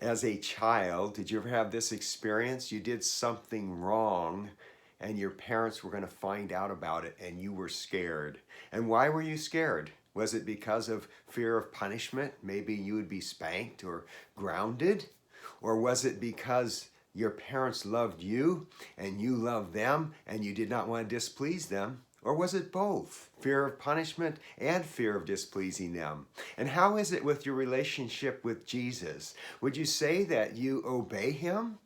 As a child, did you ever have this experience? You did something wrong and your parents were going to find out about it and you were scared. And why were you scared? Was it because of fear of punishment? Maybe you would be spanked or grounded? Or was it because your parents loved you and you loved them and you did not want to displease them? Or was it both? Fear of punishment and fear of displeasing them? And how is it with your relationship with Jesus? Would you say that you obey him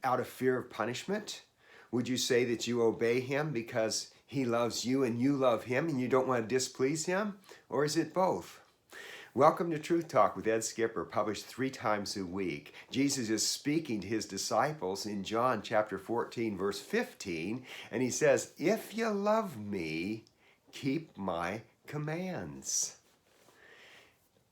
out of fear of punishment? Would you say that you obey him because he loves you and you love him and you don't want to displease him? Or is it both? Welcome to Truth Talk with Ed Skipper, published 3 times a week. Jesus is speaking to his disciples in John chapter 14, verse 15, and he says, "If you love me, keep my commands.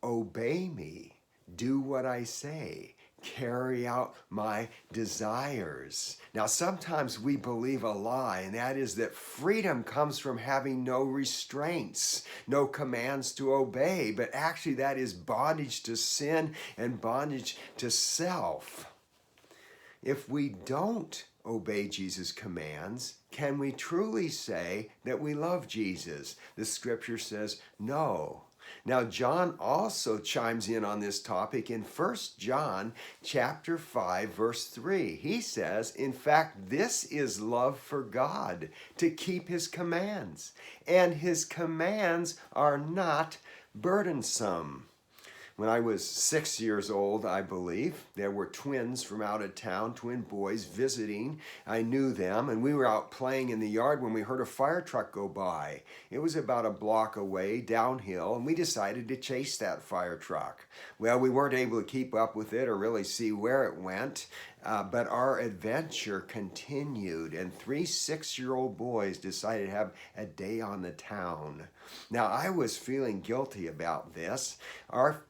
Obey me, do what I say. Carry out my desires." Now, sometimes we believe a lie, and that is that freedom comes from having no restraints, no commands to obey, but actually that is bondage to sin and bondage to self. If we don't obey Jesus' commands, can we truly say that we love Jesus? The scripture says no. Now, John also chimes in on this topic in 1 John chapter 5, verse 3. He says, in fact, this is love for God, to keep his commands, and his commands are not burdensome. When I was 6 years old, I believe, there were twins from out of town, twin boys visiting. I knew them, and we were out playing in the yard when we heard a fire truck go by. It was about a block away, downhill, and we decided to chase that fire truck. Well, we weren't able to keep up with it or really see where it went, but our adventure continued, and 3 6-year-old boys decided to have a day on the town. Now, I was feeling guilty about this. Our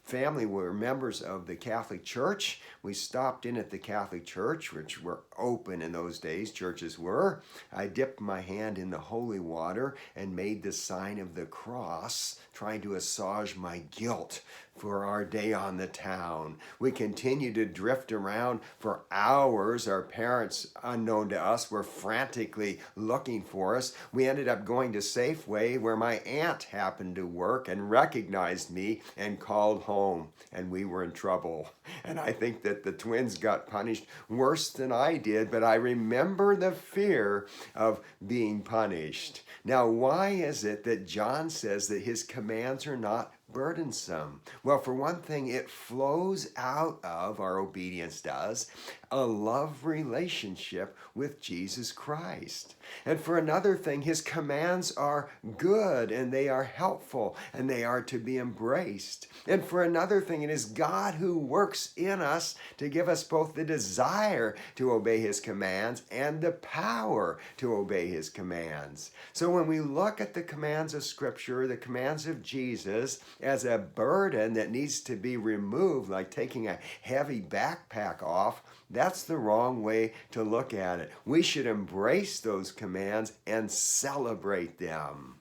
family were members of the Catholic Church. We stopped in at the Catholic Church, which were open in those days, churches were. I dipped my hand in the holy water and made the sign of the cross, trying to assuage my guilt for our day on the town. We continued to drift around for hours. Our parents, unknown to us, were frantically looking for us. We ended up going to Safeway, where my aunt happened to work and recognized me and called home, and we were in trouble. And I think that the twins got punished worse than I did, but I remember the fear of being punished. Now, why is it that John says that his commands are not burdensome? Well, for one thing, it flows out of, our obedience does, a love relationship with Jesus Christ. And for another thing, his commands are good and they are helpful and they are to be embraced. And for another thing, it is God who works in us to give us both the desire to obey his commands and the power to obey his commands. So when we look at the commands of Scripture, the commands of Jesus, as a burden that needs to be removed, like taking a heavy backpack off, that's the wrong way to look at it. We should embrace those commands and celebrate them.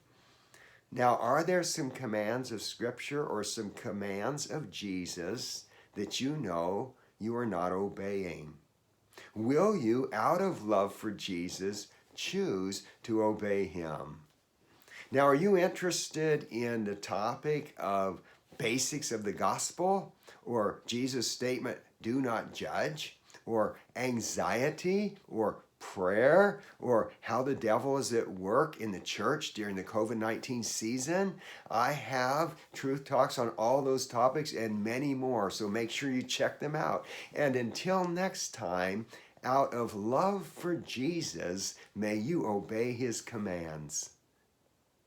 Now, are there some commands of Scripture or some commands of Jesus that you know you are not obeying? Will you, out of love for Jesus, choose to obey him? Now, are you interested in the topic of basics of the gospel, or Jesus' statement, do not judge, or anxiety, or prayer, or how the devil is at work in the church during the COVID-19 season? I have Truth Talks on all those topics and many more, so make sure you check them out. And until next time, out of love for Jesus, may you obey his commands.